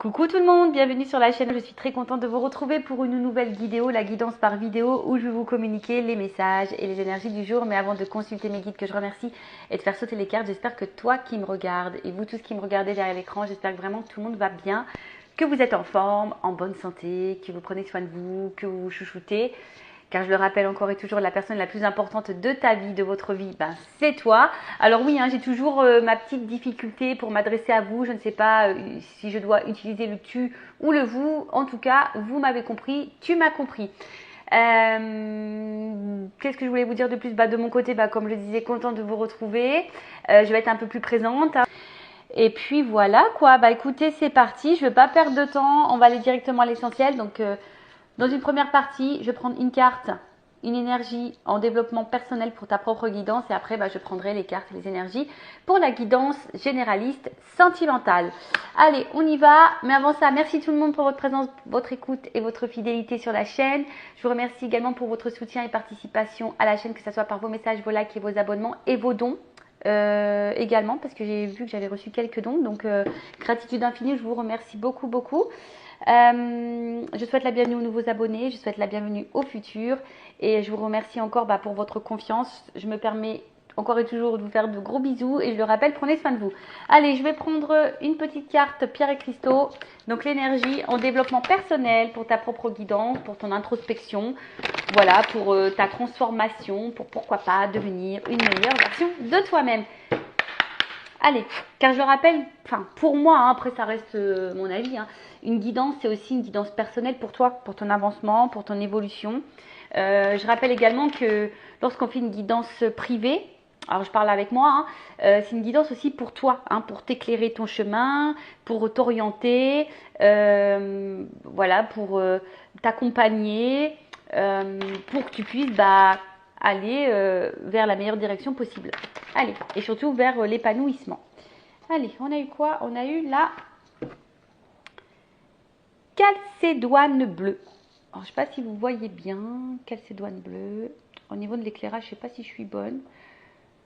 Coucou tout le monde, bienvenue sur la chaîne. Je suis très contente de vous retrouver pour une nouvelle vidéo, la guidance par vidéo, où je vais vous communiquer les messages et les énergies du jour. Mais avant de consulter mes guides que je remercie et de faire sauter les cartes, j'espère que toi qui me regardes et vous tous qui me regardez derrière l'écran, j'espère que vraiment tout le monde va bien, que vous êtes en forme, en bonne santé, que vous prenez soin de vous, que vous vous chouchoutez. Car je le rappelle encore et toujours, la personne la plus importante de ta vie, de votre vie, ben, c'est toi. Alors oui, j'ai toujours ma petite difficulté pour m'adresser à vous. Je ne sais pas si je dois utiliser le tu ou le vous. En tout cas, vous m'avez compris, tu m'as compris. Qu'est-ce que je voulais vous dire de plus? De mon côté, comme je le disais, contente de vous retrouver. Je vais être un peu plus présente. Et puis voilà quoi, écoutez, c'est parti. Je ne vais pas perdre de temps. On va aller directement à l'essentiel. Donc, dans une première partie, je vais prendre une carte, une énergie en développement personnel pour ta propre guidance. Et après, je prendrai les cartes et les énergies pour la guidance généraliste sentimentale. Allez, on y va. Mais avant ça, merci tout le monde pour votre présence, votre écoute et votre fidélité sur la chaîne. Je vous remercie également pour votre soutien et participation à la chaîne, que ce soit par vos messages, vos likes et vos abonnements et vos dons. Également, parce que j'ai vu que j'avais reçu quelques dons. Donc, gratitude infinie, je vous remercie beaucoup. Je souhaite la bienvenue aux nouveaux abonnés, je souhaite la bienvenue aux futurs et je vous remercie encore pour votre confiance. Je me permets encore et toujours de vous faire de gros bisous et je le rappelle, prenez soin de vous. Allez, je vais prendre une petite carte pierre et cristaux. Donc l'énergie en développement personnel pour ta propre guidance, pour ton introspection, voilà, pour ta transformation, pour pourquoi pas devenir une meilleure version de toi-même. Allez, car je le rappelle, pour moi, après ça reste mon avis, une guidance, c'est aussi une guidance personnelle pour toi, pour ton avancement, pour ton évolution. Je rappelle également que lorsqu'on fait une guidance privée, alors je parle avec moi, c'est une guidance aussi pour toi, pour t'éclairer ton chemin, pour t'orienter, voilà, pour t'accompagner, pour que tu puisses aller vers la meilleure direction possible. Allez, et surtout vers l'épanouissement. Allez, on a eu quoi? On a eu la calcédoine bleue. Alors, je ne sais pas si vous voyez bien, calcédoine bleue. Au niveau de l'éclairage, je ne sais pas si je suis bonne.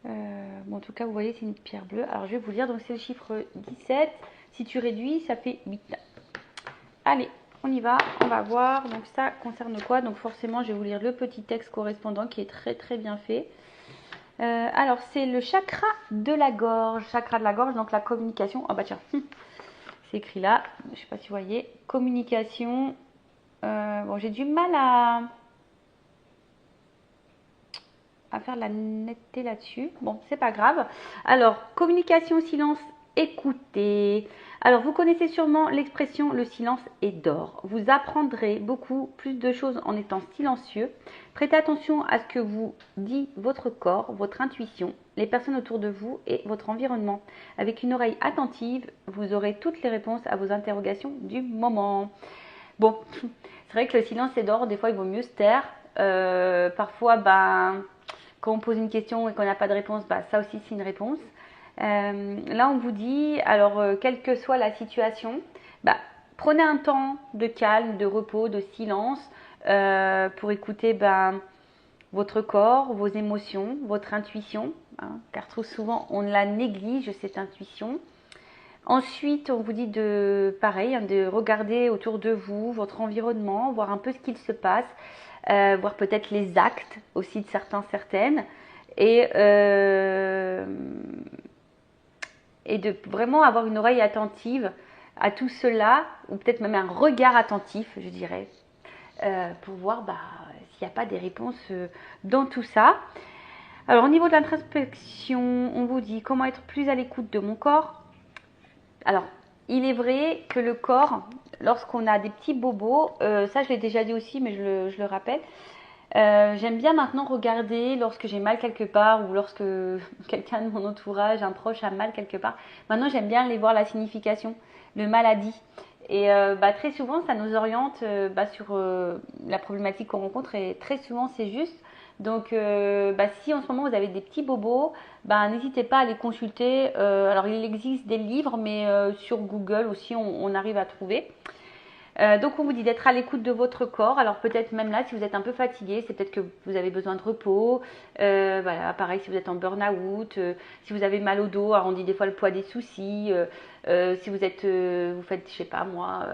En tout cas, vous voyez, c'est une pierre bleue. Alors, je vais vous lire. Donc, c'est le chiffre 17. Si tu réduis, ça fait 8. Allez, on y va. On va voir. Donc, ça concerne quoi? Donc, forcément, je vais vous lire le petit texte correspondant qui est très bien fait. Alors, c'est le chakra de la gorge. Chakra de la gorge, donc la communication. Oh, tiens, c'est écrit là. Je ne sais pas si vous voyez. Communication. Bon, j'ai du mal à faire la netteté là-dessus. Bon, c'est pas grave. Alors, communication, silence, écoutez. Alors, vous connaissez sûrement l'expression « le silence est d'or ». Vous apprendrez beaucoup plus de choses en étant silencieux. Prêtez attention à ce que vous dit votre corps, votre intuition, les personnes autour de vous et votre environnement. Avec une oreille attentive, vous aurez toutes les réponses à vos interrogations du moment. Bon, c'est vrai que le silence est d'or. Des fois, il vaut mieux se taire. Parfois, quand on pose une question et qu'on n'a pas de réponse, ça aussi, c'est une réponse. Là, on vous dit, alors, quelle que soit la situation, prenez un temps de calme, de repos, de silence pour écouter votre corps, vos émotions, votre intuition, car trop souvent, on la néglige, cette intuition. Ensuite, on vous dit de regarder autour de vous, votre environnement, voir un peu ce qu'il se passe, voir peut-être les actes aussi de certaines, et de vraiment avoir une oreille attentive à tout cela, ou peut-être même un regard attentif, je dirais, pour voir s'il n'y a pas des réponses dans tout ça. Alors, au niveau de l'introspection, on vous dit comment être plus à l'écoute de mon corps. Alors, il est vrai que le corps, lorsqu'on a des petits bobos, ça je l'ai déjà dit aussi, mais je le rappelle, j'aime bien maintenant regarder lorsque j'ai mal quelque part ou lorsque quelqu'un de mon entourage, un proche a mal quelque part. Maintenant, j'aime bien aller voir la signification, le maladie. Et très souvent, ça nous oriente sur la problématique qu'on rencontre et très souvent, c'est juste. Donc, si en ce moment vous avez des petits bobos, n'hésitez pas à les consulter. Alors, il existe des livres, mais sur Google aussi, on arrive à trouver. Donc on vous dit d'être à l'écoute de votre corps. Alors peut-être même là, si vous êtes un peu fatigué, c'est peut-être que vous avez besoin de repos. Voilà, pareil si vous êtes en burn-out, si vous avez mal au dos, alors on dit des fois le poids des soucis. Si vous êtes, vous faites, je sais pas moi,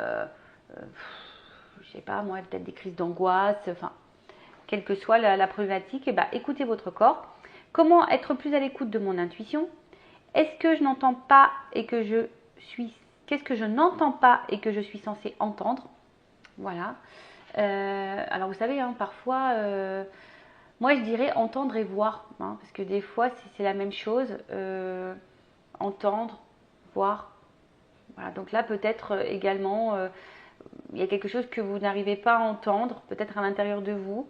peut-être des crises d'angoisse. Enfin, quelle que soit la problématique, eh ben, écoutez votre corps. Comment être plus à l'écoute de mon intuition? Est-ce que je n'entends pas et que je suis... Qu'est-ce que je n'entends pas et que je suis censée entendre? Voilà. Alors vous savez, hein, parfois, moi je dirais entendre et voir, hein, parce que des fois c'est la même chose. Entendre, voir. Voilà. Donc là peut-être également, il y a quelque chose que vous n'arrivez pas à entendre, peut-être à l'intérieur de vous.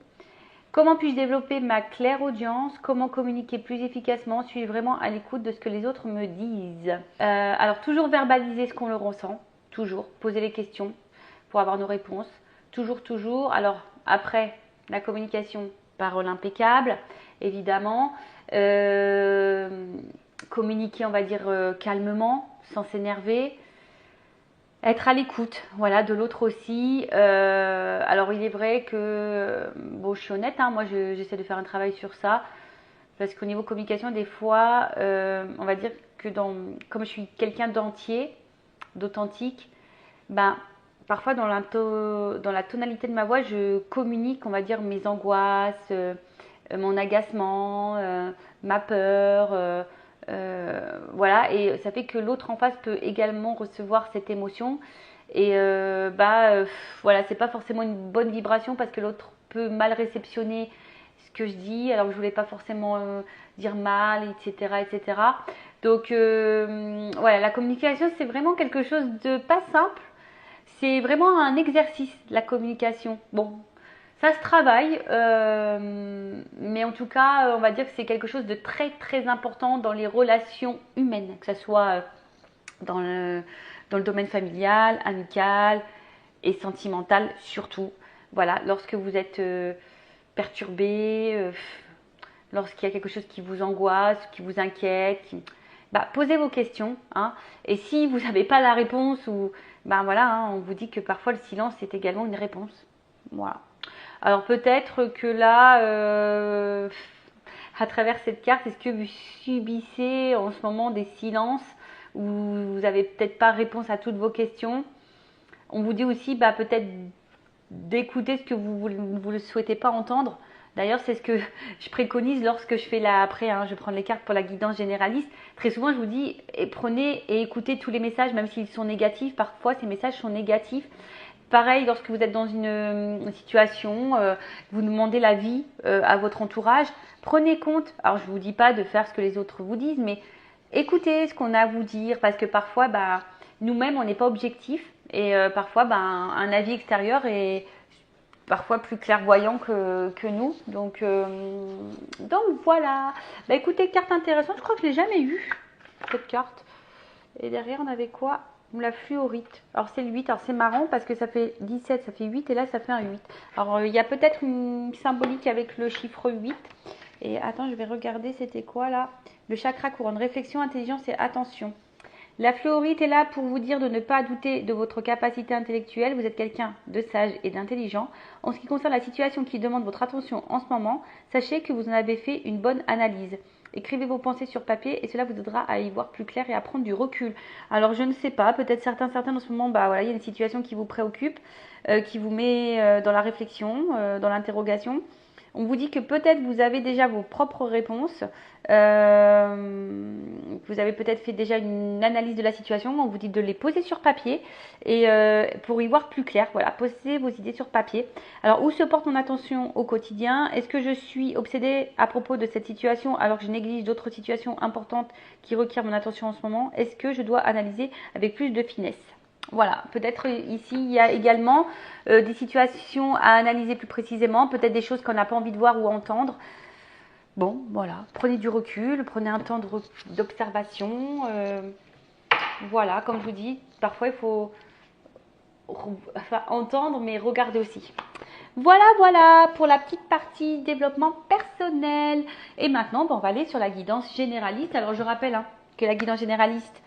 Comment puis-je développer ma clairaudience? Comment communiquer plus efficacement? Suis-je vraiment à l'écoute de ce que les autres me disent? Alors, toujours verbaliser ce qu'on le ressent. Toujours. Poser les questions pour avoir nos réponses. Toujours, toujours. Alors, après, la communication, parole impeccable, évidemment. Communiquer, on va dire, calmement, sans s'énerver. Être à l'écoute, voilà, de l'autre aussi. Alors il est vrai que, bon, je suis honnête, hein, moi j'essaie de faire un travail sur ça, parce qu'au niveau communication, des fois, on va dire que comme je suis quelqu'un d'entier, d'authentique, ben, parfois dans la tonalité de ma voix, je communique, on va dire, mes angoisses, mon agacement, ma peur. Voilà, et ça fait que l'autre en face peut également recevoir cette émotion. Et voilà, c'est pas forcément une bonne vibration parce que l'autre peut mal réceptionner ce que je dis, alors que je voulais pas forcément dire mal, etc., etc. Donc voilà, la communication c'est vraiment quelque chose de pas simple. C'est vraiment un exercice, la communication. Bon, ça se travaille, mais en tout cas, on va dire que c'est quelque chose de très très important dans les relations humaines, que ce soit dans le domaine familial, amical et sentimental surtout. Voilà, lorsque vous êtes perturbé, lorsqu'il y a quelque chose qui vous angoisse, qui vous inquiète, posez vos questions. Hein, et si vous n'avez pas la réponse, ou voilà, hein, on vous dit que parfois le silence est également une réponse. Voilà. Alors peut-être que là, à travers cette carte, est-ce que vous subissez en ce moment des silences où vous n'avez peut-être pas réponse à toutes vos questions? On vous dit aussi peut-être d'écouter ce que vous ne souhaitez pas entendre. D'ailleurs, c'est ce que je préconise lorsque je fais après, hein, je prends les cartes pour la guidance généraliste. Très souvent, je vous dis, prenez et écoutez tous les messages, même s'ils sont négatifs. Parfois, ces messages sont négatifs. Pareil, lorsque vous êtes dans une situation, vous demandez l'avis à votre entourage, prenez compte. Alors, je ne vous dis pas de faire ce que les autres vous disent, mais écoutez ce qu'on a à vous dire, parce que parfois, nous-mêmes, on n'est pas objectif, et parfois, un avis extérieur est parfois plus clairvoyant que nous. Donc voilà. Écoutez, carte intéressante, je crois que je ne l'ai jamais eue, cette carte. Et derrière, on avait quoi? La fluorite. Alors c'est le 8, alors c'est marrant parce que ça fait 17, ça fait 8 et là ça fait un 8. Alors il y a peut-être une symbolique avec le chiffre 8. Et attends, je vais regarder c'était quoi là. Le chakra couronne, réflexion, intelligence et attention. La fluorite est là pour vous dire de ne pas douter de votre capacité intellectuelle. Vous êtes quelqu'un de sage et d'intelligent. En ce qui concerne la situation qui demande votre attention en ce moment, sachez que vous en avez fait une bonne analyse. Écrivez vos pensées sur papier et cela vous aidera à y voir plus clair et à prendre du recul. Alors je ne sais pas, peut-être certains en ce moment, voilà, il y a une situation qui vous préoccupe, qui vous met dans la réflexion, dans l'interrogation. On vous dit que peut-être vous avez déjà vos propres réponses. Vous avez peut-être fait déjà une analyse de la situation. On vous dit de les poser sur papier et pour y voir plus clair. Voilà, posez vos idées sur papier. Alors, où se porte mon attention au quotidien? Est-ce que je suis obsédée à propos de cette situation alors que je néglige d'autres situations importantes qui requièrent mon attention en ce moment? Est-ce que je dois analyser avec plus de finesse? Voilà, peut-être ici il y a également des situations à analyser plus précisément, peut-être des choses qu'on n'a pas envie de voir ou entendre. Bon, voilà, prenez du recul, prenez un temps d'observation. Voilà, comme je vous dis, parfois il faut entendre mais regarder aussi. Voilà pour la petite partie développement personnel. Et maintenant, on va aller sur la guidance généraliste. Alors je rappelle que la guidance généraliste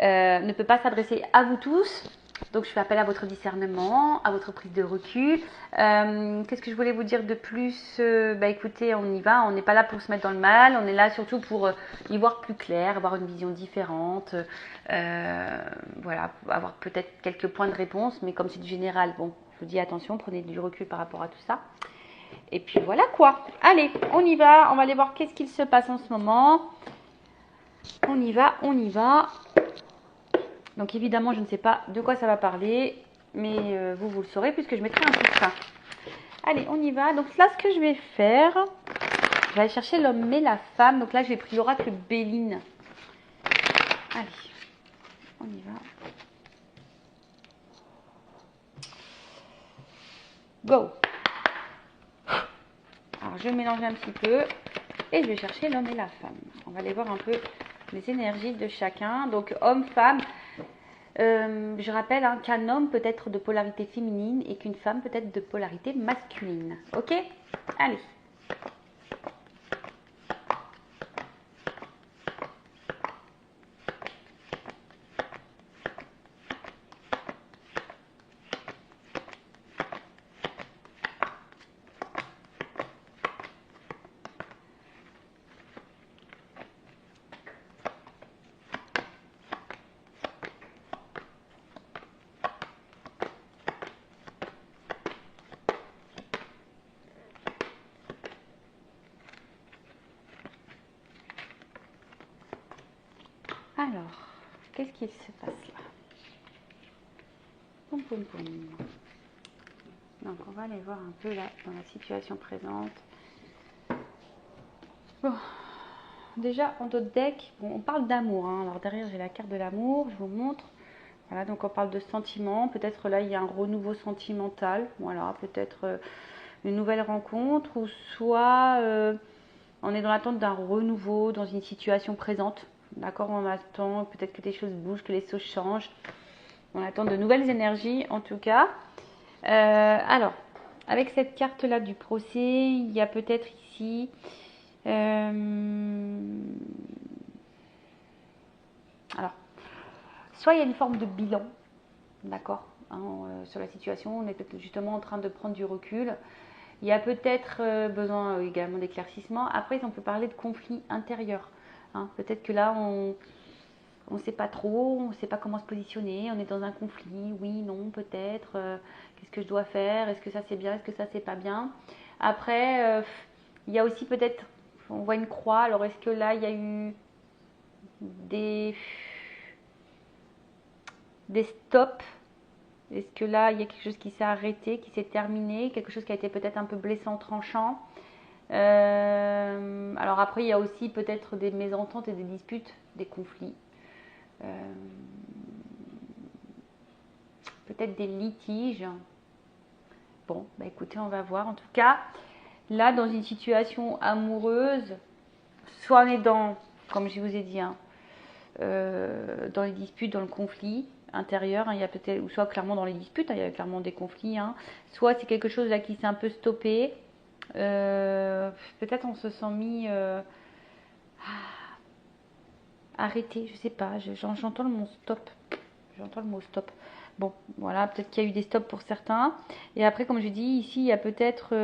ne peut pas s'adresser à vous tous. Donc je fais appel à votre discernement, à votre prise de recul. Qu'est-ce que je voulais vous dire de plus? Écoutez, on y va, on n'est pas là pour se mettre dans le mal, on est là surtout pour y voir plus clair, avoir une vision différente, voilà, avoir peut-être quelques points de réponse, mais comme c'est du général, bon, je vous dis attention, prenez du recul par rapport à tout ça. Et puis voilà quoi. Allez, on y va, on va aller voir qu'est-ce qu'il se passe en ce moment. On y va, on y va. Donc évidemment, je ne sais pas de quoi ça va parler, mais vous le saurez puisque je mettrai un titre. Allez, on y va. Donc là, ce que je vais faire, je vais aller chercher l'homme et la femme. Donc là, j'ai pris l'oracle Béline. Allez, on y va. Go. Alors, je vais mélanger un petit peu et je vais chercher l'homme et la femme. On va aller voir un peu les énergies de chacun. Donc, homme, femme. Je rappelle qu'un homme peut être de polarité féminine et qu'une femme peut être de polarité masculine. Ok? Allez. Alors, qu'est-ce qu'il se passe là? Poum, poum, poum. Donc, on va aller voir un peu là dans la situation présente. Bon, déjà en d'autres decks, bon, on parle d'amour. Alors derrière, j'ai la carte de l'amour, je vous montre. Voilà, donc on parle de sentiments. Peut-être là, il y a un renouveau sentimental. Voilà, peut-être une nouvelle rencontre ou soit on est dans l'attente d'un renouveau dans une situation présente. D'accord, on attend peut-être que des choses bougent, que les choses changent. On attend de nouvelles énergies en tout cas. Alors, avec cette carte-là du procès, il y a peut-être ici... alors, soit il y a une forme de bilan, d'accord, sur la situation. On est peut-être justement en train de prendre du recul. Il y a peut-être besoin également d'éclaircissement. Après, on peut parler de conflit intérieur. Peut-être que là, on ne sait pas trop, on ne sait pas comment se positionner, on est dans un conflit, oui, non, peut-être, qu'est-ce que je dois faire, est-ce que ça c'est bien, est-ce que ça c'est pas bien. Après, il y a aussi peut-être, on voit une croix, alors est-ce que là il y a eu des stops? Est-ce que là il y a quelque chose qui s'est arrêté, qui s'est terminé, quelque chose qui a été peut-être un peu blessant, tranchant? Alors après, il y a aussi peut-être des mésententes et des disputes, des conflits. Peut-être des litiges. Bon, écoutez, on va voir. En tout cas, là, dans une situation amoureuse, soit on est dans, comme je vous ai dit, dans les disputes, dans le conflit intérieur, il y a peut-être, ou soit clairement dans les disputes, il y a clairement des conflits, soit c'est quelque chose là qui s'est un peu stoppé. Peut-être on se sent mis arrêté, je sais pas, j'entends le mot stop. J'entends le mot stop. Bon, voilà, peut-être qu'il y a eu des stops pour certains. Et après, comme je dis, ici, il y a peut-être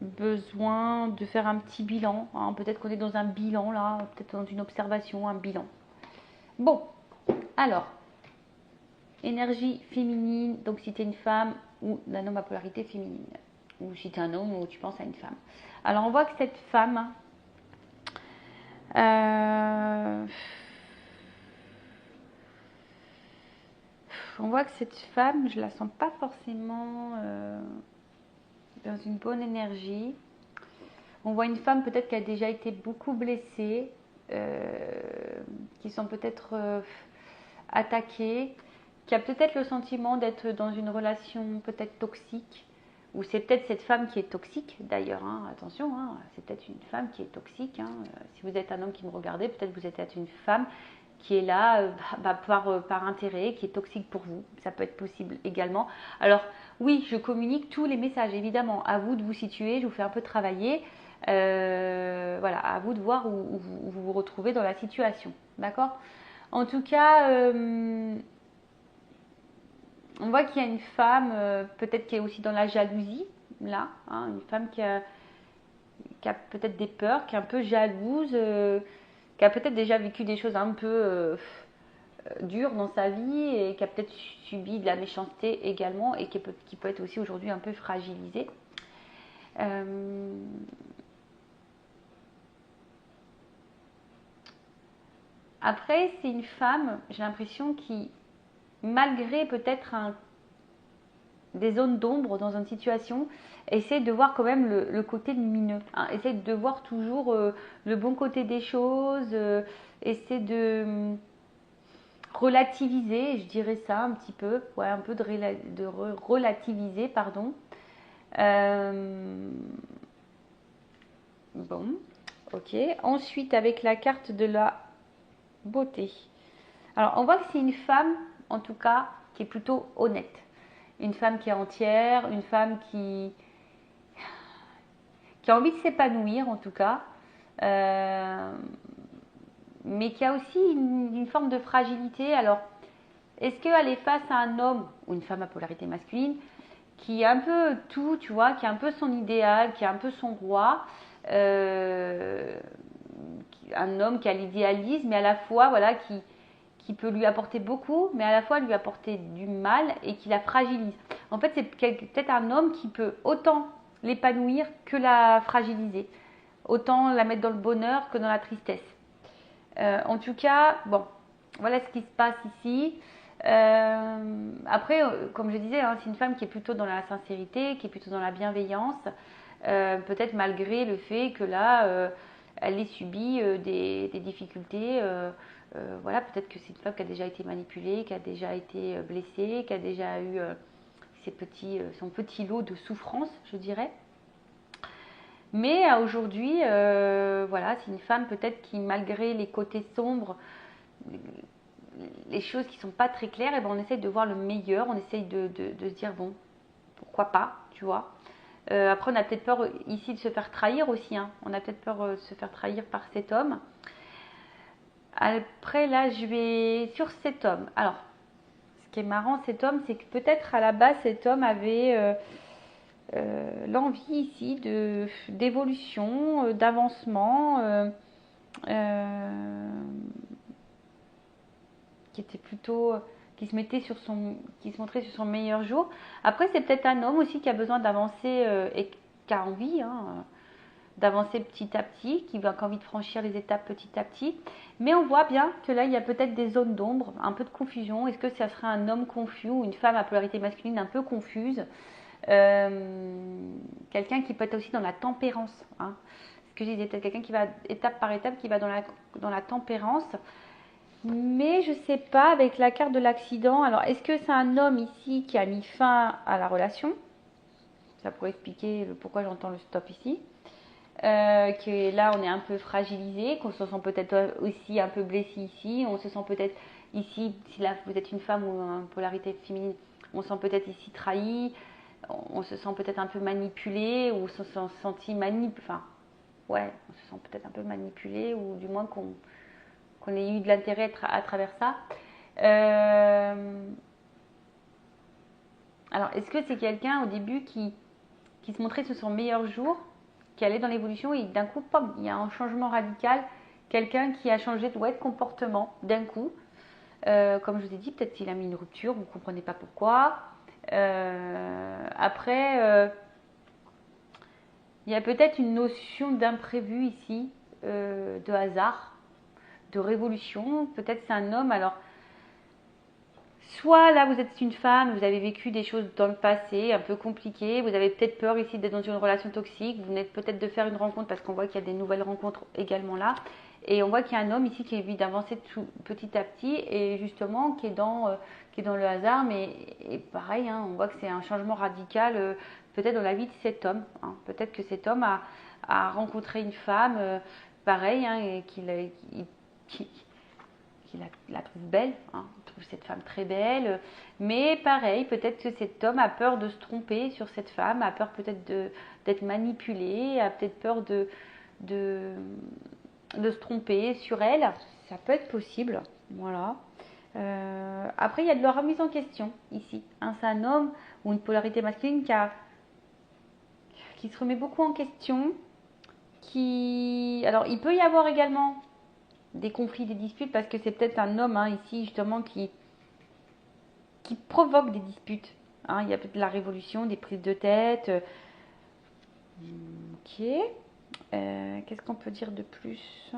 besoin de faire un petit bilan. Peut-être qu'on est dans un bilan, là, peut-être dans une observation, un bilan. Bon, alors, énergie féminine, donc si tu es une femme ou d'un homme à polarité féminine. Ou si tu es un homme ou tu penses à une femme. Alors, on voit que cette femme... on voit que cette femme, je la sens pas forcément dans une bonne énergie. On voit une femme peut-être qui a déjà été beaucoup blessée, qui sont peut-être attaquées, qui a peut-être le sentiment d'être dans une relation peut-être toxique, ou c'est peut-être cette femme qui est toxique d'ailleurs, attention, c'est peut-être une femme qui est toxique. Si vous êtes un homme qui me regardez, peut-être vous êtes une femme qui est là par intérêt, qui est toxique pour vous. Ça peut être possible également. Alors oui, je communique tous les messages, évidemment. À vous de vous situer, je vous fais un peu travailler. Voilà, à vous de voir où vous vous retrouvez dans la situation. D'accord? En tout cas, on voit qu'il y a une femme, peut-être qui est aussi dans la jalousie, là, hein, une femme qui a peut-être des peurs, qui est un peu jalouse, qui a peut-être déjà vécu des choses un peu dures dans sa vie et qui a peut-être subi de la méchanceté également et qui peut être aussi aujourd'hui un peu fragilisée. Après, c'est une femme, j'ai l'impression, qui, malgré peut-être des zones d'ombre dans une situation, essaie de voir quand même le côté lumineux. Hein, essaie de voir toujours le bon côté des choses, essaie de relativiser, je dirais ça un petit peu, ouais, un peu de relativiser, pardon. Bon, ok. Ensuite, avec la carte de la beauté. Alors, on voit que c'est une femme, en tout cas, qui est plutôt honnête. Une femme qui est entière, une femme qui a envie de s'épanouir, en tout cas, mais qui a aussi une forme de fragilité. Alors, est-ce qu'elle est face à un homme ou une femme à polarité masculine qui est un peu tout, tu vois, qui est un peu son idéal, qui est un peu son roi, un homme qui a l'idéalisme, mais à la fois, voilà, qui peut lui apporter beaucoup, mais à la fois lui apporter du mal et qui la fragilise. En fait, c'est peut-être un homme qui peut autant l'épanouir que la fragiliser, autant la mettre dans le bonheur que dans la tristesse. En tout cas, bon, voilà ce qui se passe ici. Après, comme je disais, hein, c'est une femme qui est plutôt dans la sincérité, qui est plutôt dans la bienveillance, peut-être malgré le fait que là, elle ait subi des difficultés. Voilà, peut-être que c'est une femme qui a déjà été manipulée, qui a déjà été blessée, qui a déjà eu son petit lot de souffrance, je dirais. Mais aujourd'hui, voilà, c'est une femme peut-être qui, malgré les côtés sombres, les choses qui sont pas très claires, et ben on essaye de voir le meilleur, on essaye de se dire bon, pourquoi pas, tu vois. Après, on a peut-être peur ici de se faire trahir aussi, hein. On a peut-être peur de se faire trahir par cet homme. Après, là, je vais sur cet homme. Alors, ce qui est marrant, cet homme, c'est que peut-être à la base, cet homme avait l'envie ici d'évolution, d'avancement, qui était plutôt qui se montrait sur son meilleur jour. Après, c'est peut-être un homme aussi qui a besoin d'avancer et qui a envie, hein, d'avancer petit à petit, qui a envie de franchir les étapes petit à petit. Mais on voit bien que là, il y a peut-être des zones d'ombre, un peu de confusion. Est-ce que ça serait un homme confus ou une femme à polarité masculine un peu confuse? Quelqu'un qui peut être aussi dans la tempérance, hein. Ce que je disais, peut-être quelqu'un qui va étape par étape, qui va dans la tempérance. Mais je sais pas, avec la carte de l'accident, alors est-ce que c'est un homme ici qui a mis fin à la relation? Ça pourrait expliquer pourquoi j'entends le stop ici. Que là on est un peu fragilisé, qu'on se sent peut-être aussi un peu blessé ici, on se sent peut-être ici, si là vous êtes une femme ou une polarité féminine, on se sent peut-être ici trahi, on se sent peut-être un peu manipulé, ou on se sent senti enfin ouais, on se sent peut-être un peu manipulé, ou du moins qu'on ait eu de l'intérêt à travers ça. Alors, est-ce que c'est quelqu'un au début qui se montrait sur son meilleur jour, qui allait dans l'évolution et d'un coup, pom, il y a un changement radical, quelqu'un qui a changé de comportement d'un coup. Comme je vous ai dit, peut-être qu'il a mis une rupture, vous ne comprenez pas pourquoi. Après, il y a peut-être une notion d'imprévu ici, de hasard, de révolution. Peut-être c'est un homme, alors soit là vous êtes une femme, vous avez vécu des choses dans le passé un peu compliquées, vous avez peut-être peur ici d'être dans une relation toxique, vous venez peut-être de faire une rencontre parce qu'on voit qu'il y a des nouvelles rencontres également là, et on voit qu'il y a un homme ici qui a envie d'avancer petit à petit et justement qui est dans le hasard, mais et pareil, hein, on voit que c'est un changement radical peut-être dans la vie de cet homme, hein. Peut-être que cet homme a rencontré une femme pareil, hein, et qu'il la trouve belle, hein, il trouve cette femme très belle, mais pareil, peut-être que cet homme a peur de se tromper sur cette femme, a peur peut-être d'être manipulé, a peut-être peur de se tromper sur elle, ça peut être possible, voilà. Après, il y a de la remise en question ici, hein, c'est un homme ou une polarité masculine qui se remet beaucoup en question, alors il peut y avoir également des conflits, des disputes, parce que c'est peut-être un homme hein, ici justement qui provoque des disputes. Hein. Il y a peut-être de la révolution, des prises de tête. Ok. Qu'est-ce qu'on peut dire de plus?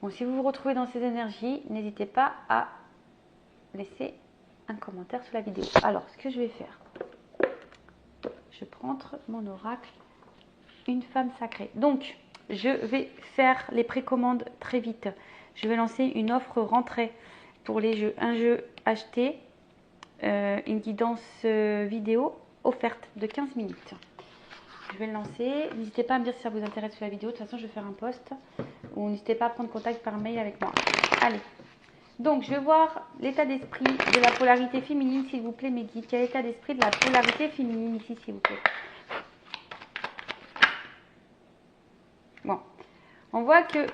Bon, si vous vous retrouvez dans ces énergies, n'hésitez pas à laisser un commentaire sous la vidéo. Alors, ce que je vais faire, je prends mon oracle, une femme sacrée. Donc, je vais faire les précommandes très vite. Je vais lancer une offre rentrée pour les jeux. Un jeu acheté, une guidance vidéo offerte de 15 minutes. Je vais le lancer. N'hésitez pas à me dire si ça vous intéresse sur la vidéo. De toute façon, je vais faire un post. Ou n'hésitez pas à prendre contact par mail avec moi. Allez. Donc, je vais voir l'état d'esprit de la polarité féminine, s'il vous plaît, mes guides. Quel est l'état d'esprit de la polarité féminine ici, s'il vous plaît? Bon. On voit que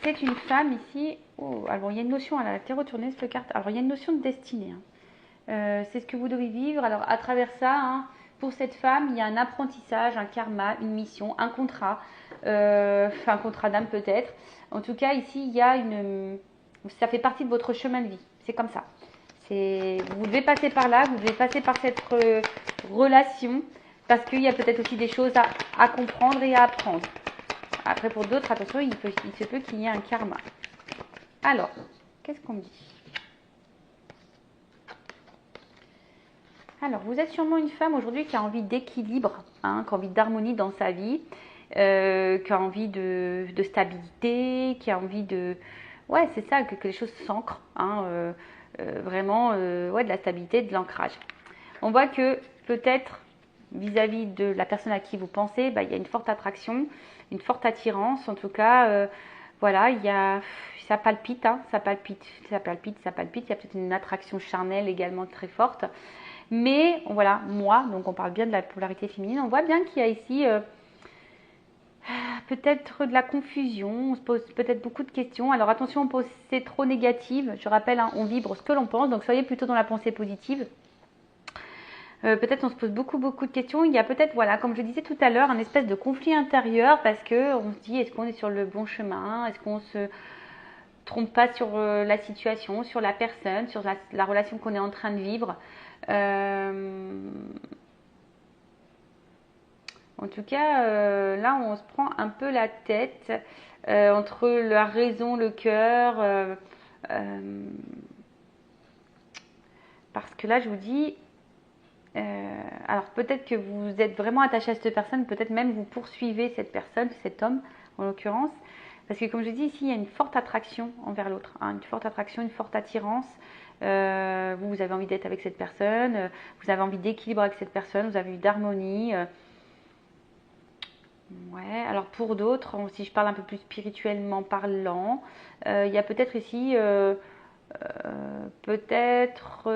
c'est une femme ici. Oh, alors, il y a une notion, elle a été retournée cette carte. Alors, il y a une notion de destinée. Hein. C'est ce que vous devez vivre. Alors, à travers ça, hein, pour cette femme, il y a un apprentissage, un karma, une mission, un contrat. Un contrat d'âme peut-être. En tout cas, ici, il y a ça fait partie de votre chemin de vie. C'est comme ça. Vous devez passer par là, vous devez passer par cette relation, parce qu'il y a peut-être aussi des choses à comprendre et à apprendre. Après, pour d'autres, attention, il se peut qu'il y ait un karma. Alors, qu'est-ce qu'on me dit? Alors, vous êtes sûrement une femme aujourd'hui qui a envie d'équilibre, hein, qui a envie d'harmonie dans sa vie, qui a envie de stabilité, qui a envie de... Ouais, c'est ça, que les choses s'ancrent, hein, vraiment, ouais, de la stabilité, de l'ancrage. On voit que peut-être, vis-à-vis de la personne à qui vous pensez, bah, il y a une forte attraction, une forte attirance, en tout cas, voilà, ça palpite, hein, ça palpite, ça palpite, ça palpite, il y a peut-être une attraction charnelle également très forte. Mais voilà, moi, donc on parle bien de la polarité féminine, on voit bien qu'il y a ici peut-être de la confusion, on se pose peut-être beaucoup de questions. Alors attention, c'est trop négative, je rappelle, hein, on vibre ce que l'on pense, donc soyez plutôt dans la pensée positive. Peut-être on se pose beaucoup de questions. Il y a peut-être, voilà, comme je disais tout à l'heure, un espèce de conflit intérieur parce qu'on se dit, est-ce qu'on est sur le bon chemin? Est-ce qu'on se trompe pas sur la situation, sur la personne, sur la relation qu'on est en train de vivre? En tout cas, là, on se prend un peu la tête entre la raison, le cœur. Parce que là, je vous dis, alors peut-être que vous êtes vraiment attaché à cette personne, peut-être même vous poursuivez cette personne, cet homme en l'occurrence. Parce que comme je dis ici, il y a une forte attraction envers l'autre, hein, une forte attraction, une forte attirance. Vous avez envie d'être avec cette personne, vous avez envie d'équilibre avec cette personne, vous avez envie d'harmonie. Ouais, alors pour d'autres, si je parle un peu plus spirituellement parlant, il y a peut-être ici, peut-être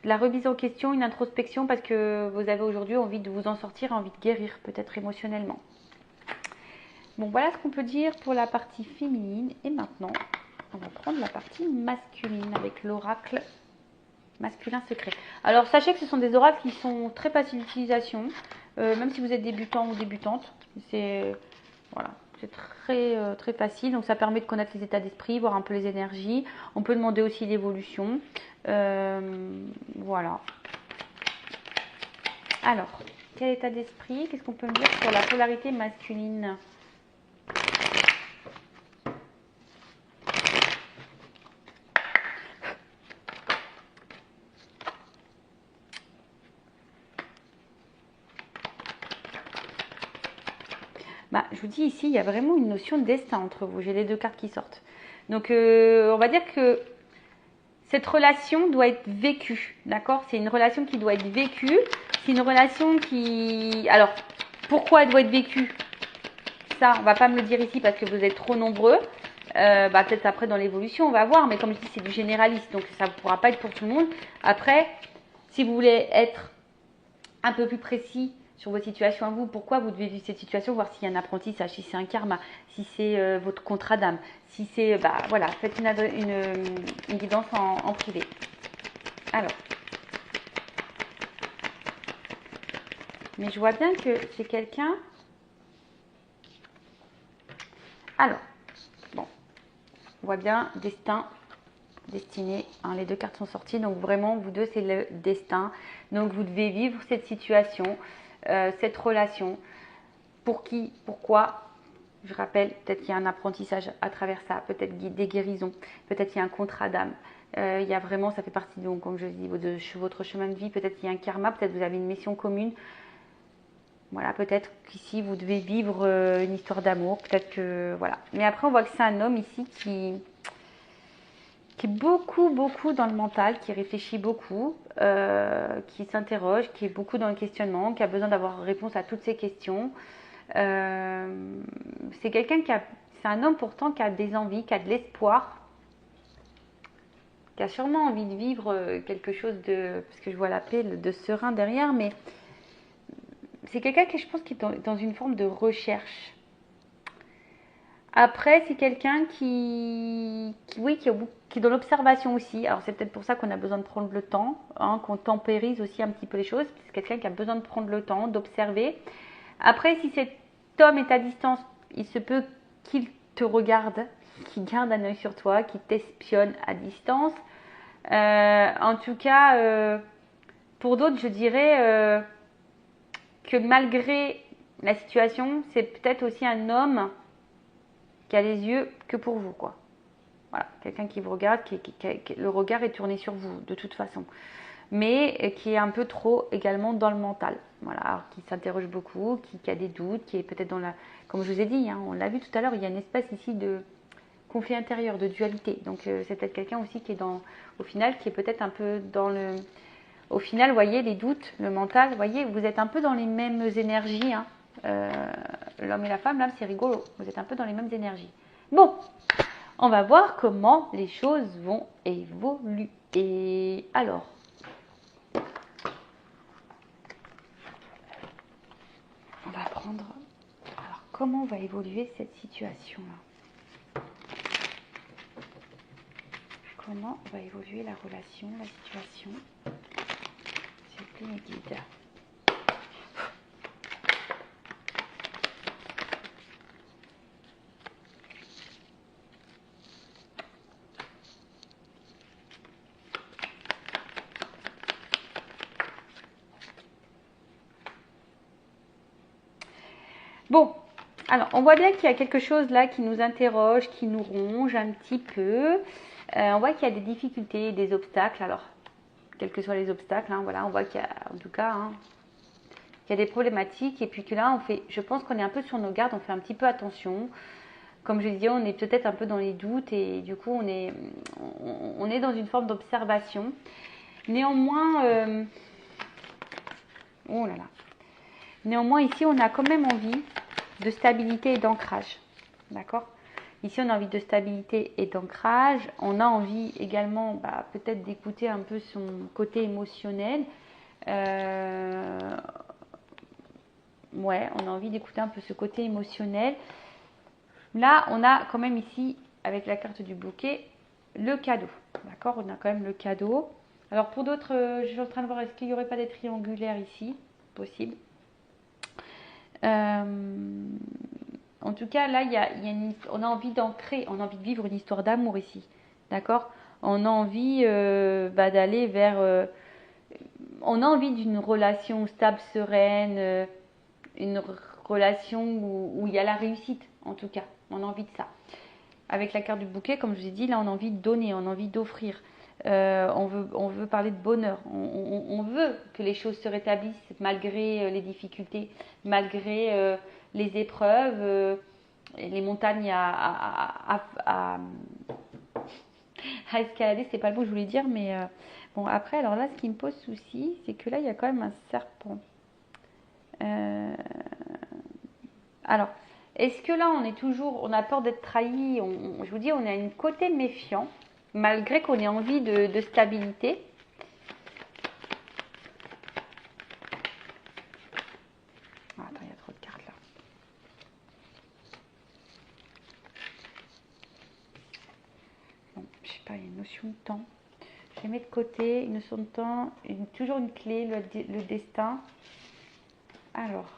la remise en question, une introspection parce que vous avez aujourd'hui envie de vous en sortir, envie de guérir peut-être émotionnellement. Bon, voilà ce qu'on peut dire pour la partie féminine. Et maintenant, on va prendre la partie masculine avec l'oracle masculin secret. Alors, sachez que ce sont des oracles qui sont très faciles d'utilisation, même si vous êtes débutant ou débutante. C'est voilà, c'est très facile. Donc, ça permet de connaître les états d'esprit, voir un peu les énergies. On peut demander aussi l'évolution. Voilà. Alors, quel état d'esprit? Qu'est-ce qu'on peut me dire sur la polarité masculine? Bah, je vous dis ici, il y a vraiment une notion de destin entre vous. J'ai les deux cartes qui sortent. Donc, on va dire que cette relation doit être vécue, d'accord? C'est une relation qui doit être vécue. C'est une relation qui... Alors, pourquoi elle doit être vécue? Ça, on va pas me le dire ici parce que vous êtes trop nombreux. Peut-être après dans l'évolution, on va voir. Mais comme je dis, c'est du généraliste, donc ça ne pourra pas être pour tout le monde. Après, si vous voulez être un peu plus précis sur votre situation à vous, pourquoi vous devez vivre cette situation, voir s'il y a un apprentissage, si c'est un karma, si c'est votre contrat d'âme, si c'est... voilà, faites une guidance en privé. Alors. Mais je vois bien que c'est quelqu'un... Alors, bon, on voit bien destin, destinée, hein, les deux cartes sont sorties, donc vraiment, vous deux, c'est le destin. Donc, vous devez vivre cette situation, cette relation. Pour qui, pourquoi? Je rappelle, peut-être qu'il y a un apprentissage à travers ça, peut-être des guérisons, peut-être qu'il y a un contrat d'âme. Il y a vraiment, ça fait partie, donc, comme je dis, de votre chemin de vie. Peut-être qu'il y a un karma, peut-être que vous avez une mission commune. Voilà, peut-être qu'ici, vous devez vivre une histoire d'amour. Peut-être que, voilà. Mais après, on voit que c'est un homme ici qui est beaucoup dans le mental, qui réfléchit beaucoup, qui s'interroge, qui est beaucoup dans le questionnement, qui a besoin d'avoir réponse à toutes ces questions. C'est quelqu'un c'est un homme pourtant qui a des envies, qui a de l'espoir, qui a sûrement envie de vivre quelque chose parce que je vois la paix, de serein derrière, mais c'est quelqu'un qui, je pense, qui est dans une forme de recherche. Après, c'est quelqu'un qui est dans l'observation aussi. Alors, c'est peut-être pour ça qu'on a besoin de prendre le temps, hein, qu'on tempérise aussi un petit peu les choses. C'est quelqu'un qui a besoin de prendre le temps, d'observer. Après, si cet homme est à distance, il se peut qu'il te regarde, qu'il garde un œil sur toi, qu'il t'espionne à distance. En tout cas, pour d'autres, je dirais que malgré la situation, c'est peut-être aussi un homme qui a les yeux que pour vous, quoi. Voilà, quelqu'un qui vous regarde, le regard est tourné sur vous, de toute façon. Mais qui est un peu trop également dans le mental. Voilà, alors qui s'interroge beaucoup, qui a des doutes, qui est peut-être dans la... Comme je vous ai dit, hein, on l'a vu tout à l'heure, il y a une espèce ici de conflit intérieur, de dualité. Donc c'est peut-être quelqu'un aussi qui est au final, qui est peut-être un peu dans le... Au final, vous voyez, les doutes, le mental, vous voyez, vous êtes un peu dans les mêmes énergies, hein. L'homme et la femme, là, c'est rigolo. Vous êtes un peu dans les mêmes énergies. Bon, on va voir comment les choses vont évoluer. Alors, on va prendre... Alors, comment va évoluer cette situation-là? Comment va évoluer la relation, la situation? S'il vous plaît, mes guides. Bon, alors on voit bien qu'il y a quelque chose là qui nous interroge, qui nous ronge un petit peu. On voit qu'il y a des difficultés, des obstacles. Alors, quels que soient les obstacles, hein, voilà, on voit qu'il y a, en tout cas, hein, qu'il y a des problématiques. Et puis que là, je pense qu'on est un peu sur nos gardes, on fait un petit peu attention. Comme je disais, on est peut-être un peu dans les doutes et du coup, on est dans une forme d'observation. Néanmoins, oh là là. Néanmoins, ici, on a quand même envie de stabilité et d'ancrage. D'accord? Ici, on a envie de stabilité et d'ancrage. On a envie également, peut-être d'écouter un peu son côté émotionnel. Ouais, on a envie d'écouter un peu ce côté émotionnel. Là, on a quand même ici, avec la carte du bouquet, le cadeau. D'accord? On a quand même le cadeau. Alors, pour d'autres, je suis en train de voir, est-ce qu'il n'y aurait pas des triangulaires ici? Possible. En tout cas, là, on a envie d'ancrer, on a envie de vivre une histoire d'amour ici. D'accord? On a envie d'aller vers... on a envie d'une relation stable, sereine, une relation où il y a la réussite, en tout cas. On a envie de ça. Avec la carte du bouquet, comme je vous ai dit, là, on a envie de donner, on a envie d'offrir. On veut parler de bonheur. On veut que les choses se rétablissent malgré les difficultés, malgré les épreuves, les montagnes À escalader, c'est pas le mot que je voulais dire, mais bon, après, alors là, ce qui me pose souci, c'est que là, il y a quand même un serpent. Alors, est-ce que là, on a peur d'être trahi? Je vous dis, on a un côté méfiant, malgré qu'on ait envie de stabilité. Ah, attends, il y a trop de cartes là. Bon, je sais pas, il y a une notion de temps. Je les mets de côté, une notion de temps, toujours une clé, le destin. Alors.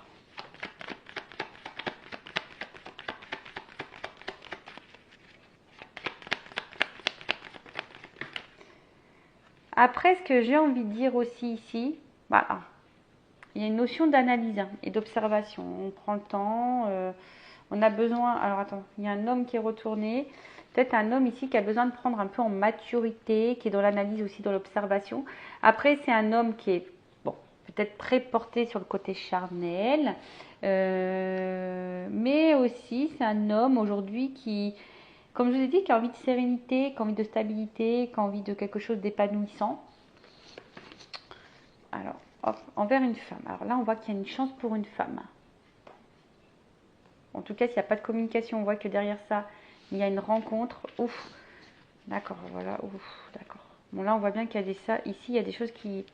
Après, ce que j'ai envie de dire aussi ici, voilà, il y a une notion d'analyse et d'observation. On prend le temps, on a besoin. Alors attends, il y a un homme qui est retourné. Peut-être un homme ici qui a besoin de prendre un peu en maturité, qui est dans l'analyse aussi, dans l'observation. Après, c'est un homme qui est, bon, peut-être très porté sur le côté charnel. Mais aussi, c'est un homme aujourd'hui qui, comme je vous ai dit, qui a envie de sérénité, qui a envie de stabilité, qui a envie de quelque chose d'épanouissant. Alors, hop, envers une femme. Alors là, on voit qu'il y a une chance pour une femme. En tout cas, s'il n'y a pas de communication, on voit que derrière ça, il y a une rencontre. Ouf, d'accord, voilà, ouf, d'accord. Bon, là, on voit bien qu'il y a ça. Ici, il y a des choses qui...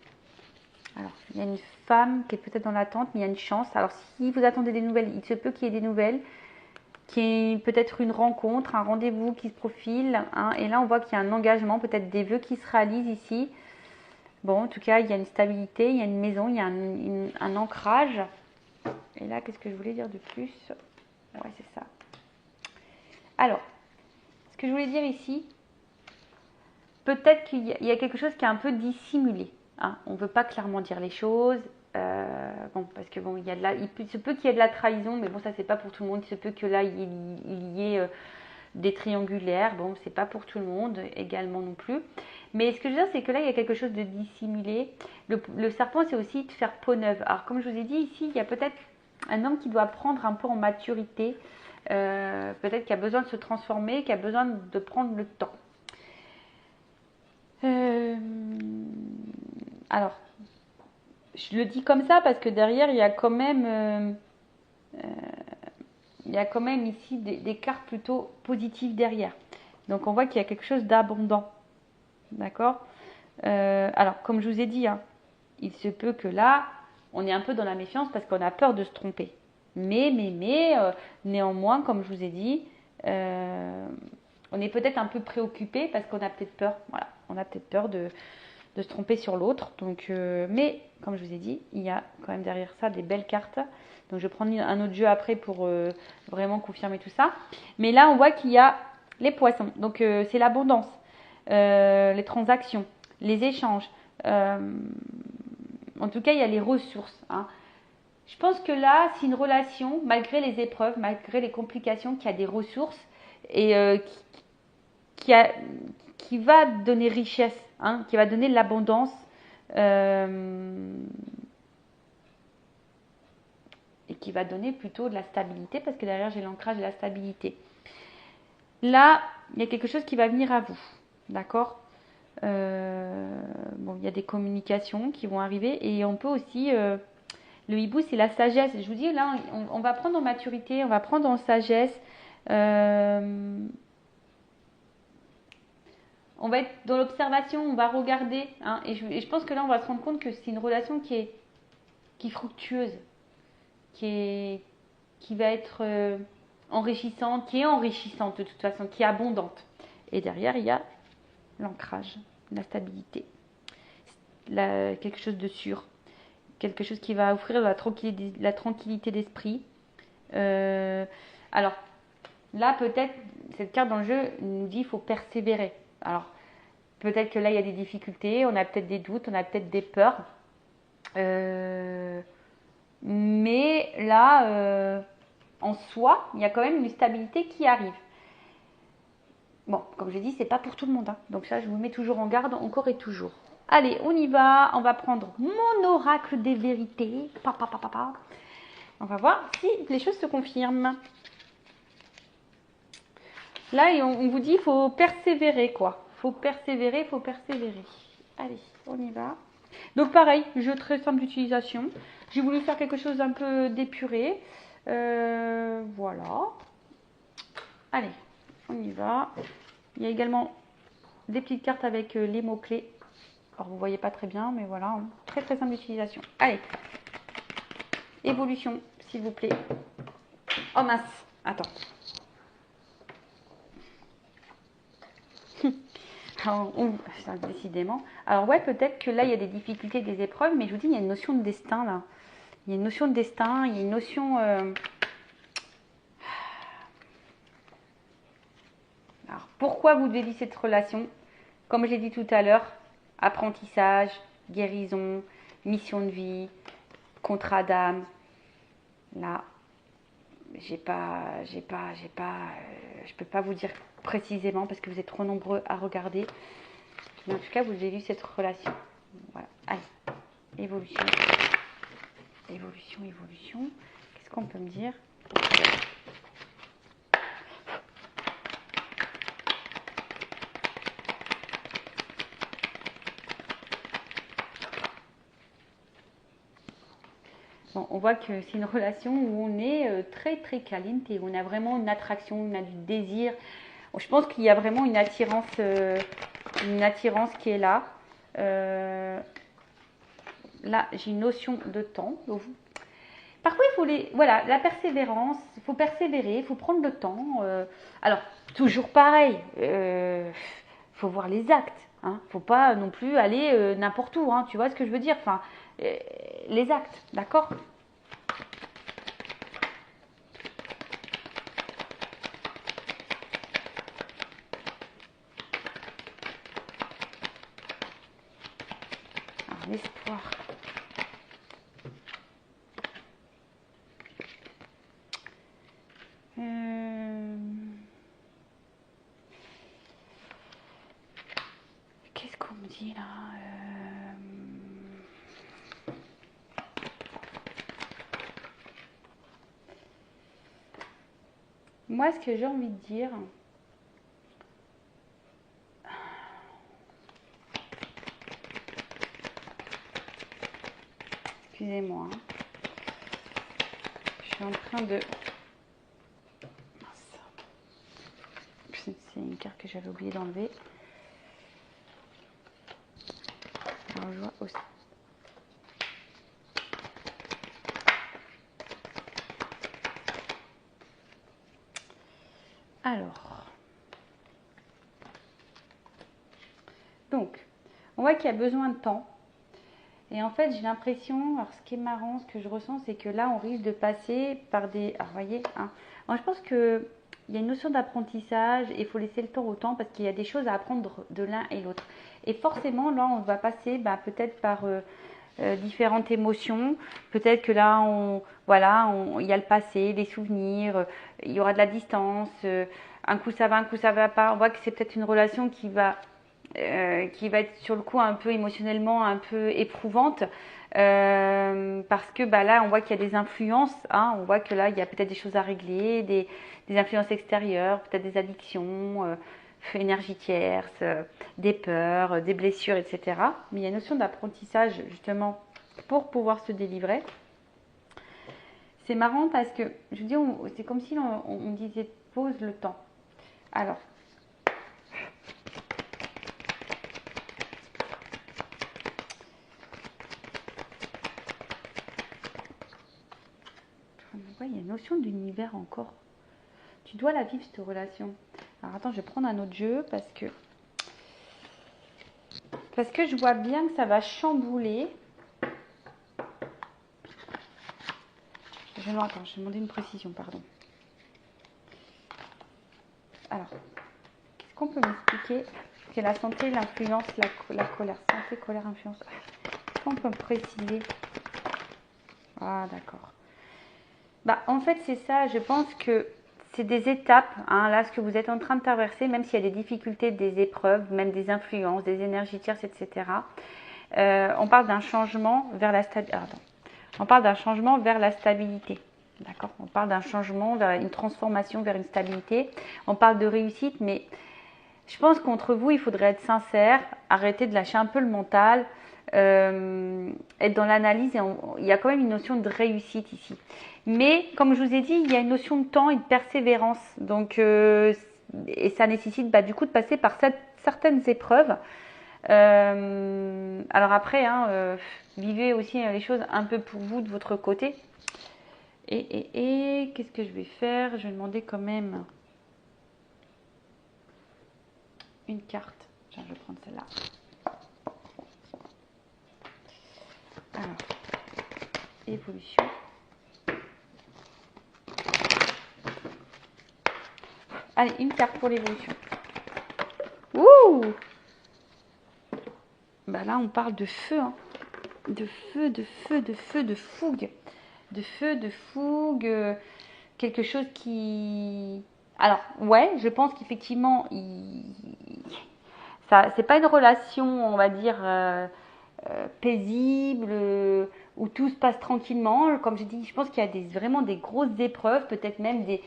Alors, il y a une femme qui est peut-être dans l'attente, mais il y a une chance. Alors, si vous attendez des nouvelles, il se peut qu'il y ait des nouvelles, qu'il y ait peut-être une rencontre, un rendez-vous qui se profile. Hein, et là, on voit qu'il y a un engagement, peut-être des vœux qui se réalisent ici. Bon, en tout cas, il y a une stabilité, il y a une maison, il y a un ancrage. Et là, qu'est-ce que je voulais dire de plus? Ouais, c'est ça. Alors, ce que je voulais dire ici, peut-être qu'il y a quelque chose qui est un peu dissimulé. Hein. On ne veut pas clairement dire les choses. Bon, parce que bon, il se peut qu'il y ait de la trahison, mais bon, ça, c'est pas pour tout le monde. Il se peut que là, il y ait des triangulaires. Bon, c'est pas pour tout le monde également non plus. Mais ce que je veux dire, c'est que là, il y a quelque chose de dissimulé. Le serpent, c'est aussi de faire peau neuve. Alors, comme je vous ai dit, ici, il y a peut-être un homme qui doit prendre un peu en maturité. Peut-être qui a besoin de se transformer, qui a besoin de prendre le temps. Alors, je le dis comme ça parce que derrière, il y a quand même ici des cartes plutôt positives derrière. Donc, on voit qu'il y a quelque chose d'abondant. D'accord? Alors, comme je vous ai dit, hein, il se peut que là, on est un peu dans la méfiance parce qu'on a peur de se tromper. Mais néanmoins, comme je vous ai dit, on est peut-être un peu préoccupé parce qu'on a peut-être peur. Voilà, on a peut-être peur de se tromper sur l'autre. Donc, mais comme je vous ai dit, il y a quand même derrière ça des belles cartes. Donc, je vais prendre un autre jeu après pour vraiment confirmer tout ça. Mais là, on voit qu'il y a les poissons. Donc, c'est l'abondance, les transactions, les échanges. En tout cas, il y a les ressources. Hein. Je pense que là, c'est une relation, malgré les épreuves, malgré les complications, qui a des ressources et qui va donner richesse, hein, qui va donner de l'abondance. Et qui va donner plutôt de la stabilité, parce que derrière, j'ai l'ancrage et la stabilité. Là, il y a quelque chose qui va venir à vous. D'accord? Bon, il y a des communications qui vont arriver et on peut aussi... le hibou, c'est la sagesse. Je vous dis, là, on va prendre en maturité, on va prendre en sagesse. On va être dans l'observation, on va regarder. Hein, et je pense que là, on va se rendre compte que c'est une relation qui est fructueuse, qui va être enrichissante, qui est enrichissante de toute façon, qui est abondante. Et derrière, il y a l'ancrage, la stabilité, quelque chose de sûr. Quelque chose qui va offrir la tranquillité d'esprit. Alors, là, peut-être, cette carte dans le jeu nous dit qu'il faut persévérer. Alors, peut-être que là, il y a des difficultés, on a peut-être des doutes, on a peut-être des peurs. Mais là, en soi, il y a quand même une stabilité qui arrive. Bon, comme je l'ai dit, c'est pas pour tout le monde. Hein. Donc ça, je vous mets toujours en garde, encore et toujours. Allez, on y va. On va prendre mon oracle des vérités. On va voir si les choses se confirment. Là, on vous dit qu'il faut persévérer, quoi. faut persévérer, faut persévérer. Allez, on y va. Donc pareil, jeu très simple d'utilisation. J'ai voulu faire quelque chose d'un peu d'épuré. Voilà. Allez, on y va. Il y a également des petites cartes avec les mots-clés. Alors vous ne voyez pas très bien, mais voilà, hein. Très très simple d'utilisation. Allez, évolution, s'il vous plaît. Oh mince, attends. Alors, décidément. Alors ouais, peut-être que là, il y a des difficultés, des épreuves, mais je vous dis, il y a une notion de destin là. Il y a une notion de destin, il y a une notion... Alors, pourquoi vous devez vivre cette relation? Comme j'ai dit tout à l'heure, apprentissage, guérison, mission de vie, contrat d'âme. Là, je peux pas vous dire précisément parce que vous êtes trop nombreux à regarder. Mais en tout cas, vous avez vu cette relation. Voilà. Allez, évolution. Évolution, évolution. Qu'est-ce qu'on peut me dire? Bon, on voit que c'est une relation où on est très très caliente et on a vraiment une attraction, on a du désir. Je pense qu'il y a vraiment une attirance qui est là. Là, j'ai une notion de temps. Parfois, il faut voilà, la persévérance, il faut persévérer, il faut prendre le temps. Alors, toujours pareil, faut voir les actes. Hein. Faut pas non plus aller n'importe où. Hein, tu vois ce que je veux dire? Enfin, les actes, d'accord? Alors, l'espoir. Qu'est-ce qu'on me dit là? Moi, ce que j'ai envie de dire, excusez-moi, hein. Je suis en train de... Mince. C'est une carte que j'avais oublié d'enlever. Alors, je vois aussi. Alors, donc, on voit qu'il y a besoin de temps. Et en fait, j'ai l'impression, alors ce qui est marrant, ce que je ressens, c'est que là, on risque de passer par des... Alors, vous voyez, hein. Alors, je pense qu'il y a une notion d'apprentissage et il faut laisser le temps au temps parce qu'il y a des choses à apprendre de l'un et l'autre. Et forcément, là, on va passer peut-être par différentes émotions. Peut-être que là, il y a le passé, les souvenirs, il y aura de la distance. Un coup ça va, un coup ça va pas. On voit que c'est peut-être une relation qui va être sur le coup un peu émotionnellement un peu éprouvante. Parce que là, on voit qu'il y a des influences. Hein, on voit que là, il y a peut-être des choses à régler, des influences extérieures, peut-être des addictions. Énergie tierce, des peurs, des blessures, etc. Mais il y a une notion d'apprentissage justement pour pouvoir se délivrer. C'est marrant parce que, je vous dis, c'est comme si on disait pose le temps. Alors, il y a une notion d'univers encore. Tu dois la vivre cette relation. Alors attends, je vais prendre un autre jeu parce que je vois bien que ça va chambouler. Attends, je vais demander une précision, pardon. Alors, qu'est-ce qu'on peut m'expliquer? C'est la santé, l'influence, la colère. Santé, colère, influence. Qu'est-ce qu'on peut me préciser? Ah, d'accord. En fait, c'est ça. Je pense que c'est des étapes, hein, là, ce que vous êtes en train de traverser, même s'il y a des difficultés, des épreuves, même des influences, des énergies tierces, etc. On parle d'un changement vers la stabilité. On parle d'un changement vers la stabilité. D'accord? On parle d'un changement vers une transformation vers une stabilité. On parle de réussite, mais Je pense qu'entre vous, il faudrait être sincère, arrêter de lâcher un peu le mental, être dans l'analyse. Il y a quand même une notion de réussite ici. Mais comme je vous ai dit, il y a une notion de temps et de persévérance. Donc, et ça nécessite du coup de passer par certaines épreuves. Alors après, vivez aussi les choses un peu pour vous de votre côté. Et qu'est-ce que je vais faire? Je vais demander quand même une carte. Tiens, je vais prendre celle-là. Alors, évolution. Allez, une carte pour l'évolution. Ouh! Bah là, on parle de feu, hein. De feu, de feu, de feu, de fougue. De feu, de fougue. Quelque chose qui... Alors, ouais, je pense qu'effectivement, ça, c'est pas une relation, on va dire, paisible, où tout se passe tranquillement. Comme j'ai dit, je pense qu'il y a vraiment des grosses épreuves, peut-être même des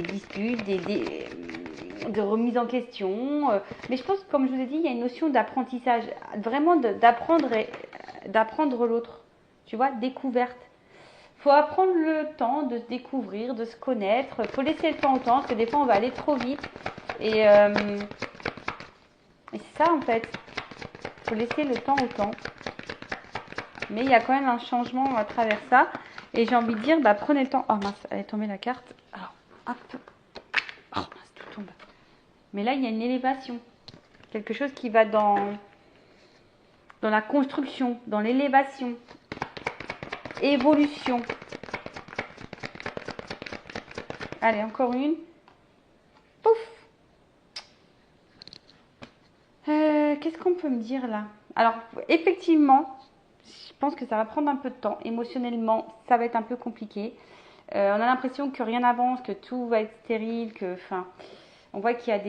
disputes, de remise en question. Mais je pense que, comme je vous ai dit, il y a une notion d'apprentissage, vraiment d'apprendre l'autre. Tu vois, découverte. Il faut apprendre le temps de se découvrir, de se connaître. Il faut laisser le temps au temps, parce que des fois, on va aller trop vite. Et c'est ça, en fait. Il faut laisser le temps au temps. Mais il y a quand même un changement à travers ça. Et j'ai envie de dire, prenez le temps. Oh mince, elle est tombée la carte. Alors, hop. Oh mince, tout tombe. Mais là, il y a une élévation. Quelque chose qui va dans la construction, dans l'élévation. Évolution. Allez, encore une. Pouf. Qu'est-ce qu'on peut me dire là? Alors, effectivement, je pense que ça va prendre un peu de temps. Émotionnellement, ça va être un peu compliqué. On a l'impression que rien n'avance, que tout va être stérile, on voit qu'il y a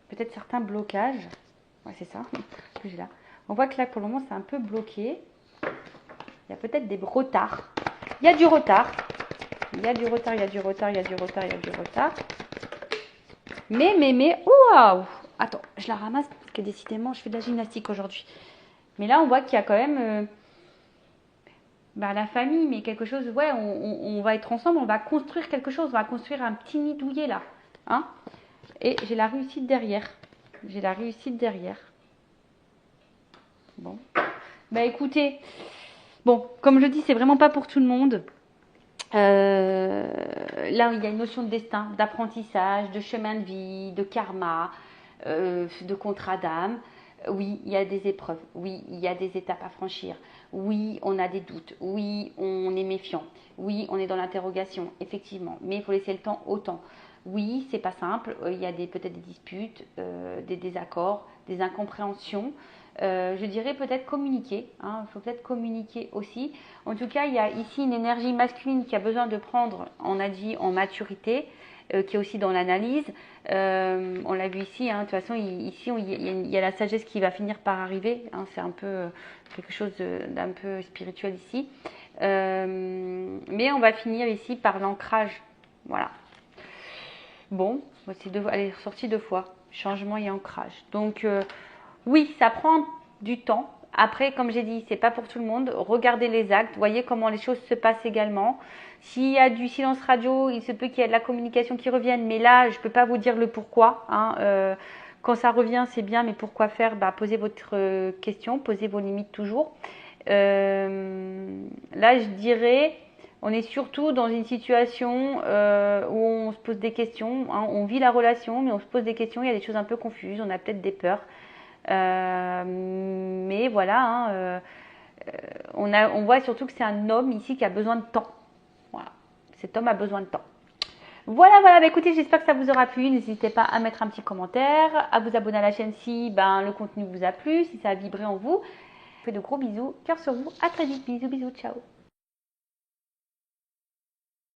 peut-être certains blocages. Ouais, c'est ça que j'ai là. On voit que là, pour le moment, c'est un peu bloqué. Il y a peut-être des retards. Il y a du retard. Il y a du retard, il y a du retard, il y a du retard, il y a du retard. Mais, waouh! Attends, je la ramasse parce que décidément, je fais de la gymnastique aujourd'hui. Mais là, on voit qu'il y a quand même la famille, mais quelque chose, ouais, on va être ensemble, on va construire quelque chose, on va construire un petit nid douillet là. Hein? Et j'ai la réussite derrière. J'ai la réussite derrière. Bon. Écoutez, bon, comme je dis, c'est vraiment pas pour tout le monde. Là, il y a une notion de destin, d'apprentissage, de chemin de vie, de karma, de contrat d'âme. Oui, il y a des épreuves. Oui, il y a des étapes à franchir. Oui, on a des doutes. Oui, on est méfiant. Oui, on est dans l'interrogation, effectivement. Mais il faut laisser le temps au temps. Oui, c'est pas simple. Il y a peut-être des disputes, des désaccords, des incompréhensions. Je dirais peut-être communiquer. Il faut peut-être communiquer aussi. En tout cas, il y a ici une énergie masculine qui a besoin de prendre, on a dit, en maturité, qui est aussi dans l'analyse. On l'a vu ici. De toute façon, ici, il y a la sagesse qui va finir par arriver. C'est un peu quelque chose d'un peu spirituel ici. Mais on va finir ici par l'ancrage. Voilà. Bon, elle est ressortie 2 fois. Changement et ancrage. Donc, oui, ça prend du temps. Après, comme j'ai dit, c'est pas pour tout le monde. Regardez les actes, voyez comment les choses se passent également. S'il y a du silence radio, il se peut qu'il y ait de la communication qui revienne. Mais là, je peux pas vous dire le pourquoi. Quand ça revient, c'est bien, mais pourquoi faire? Posez votre question, posez vos limites toujours. Là, je dirais, on est surtout dans une situation où on se pose des questions. On vit la relation, mais on se pose des questions. Il y a des choses un peu confuses. On a peut-être des peurs. Mais voilà, on voit surtout que c'est un homme ici qui a besoin de temps. Voilà, cet homme a besoin de temps. Voilà, écoutez, j'espère que ça vous aura plu. N'hésitez pas à mettre un petit commentaire, à vous abonner à la chaîne si le contenu vous a plu, si ça a vibré en vous. Je vous fais de gros bisous, cœur sur vous, à très vite, bisous, ciao.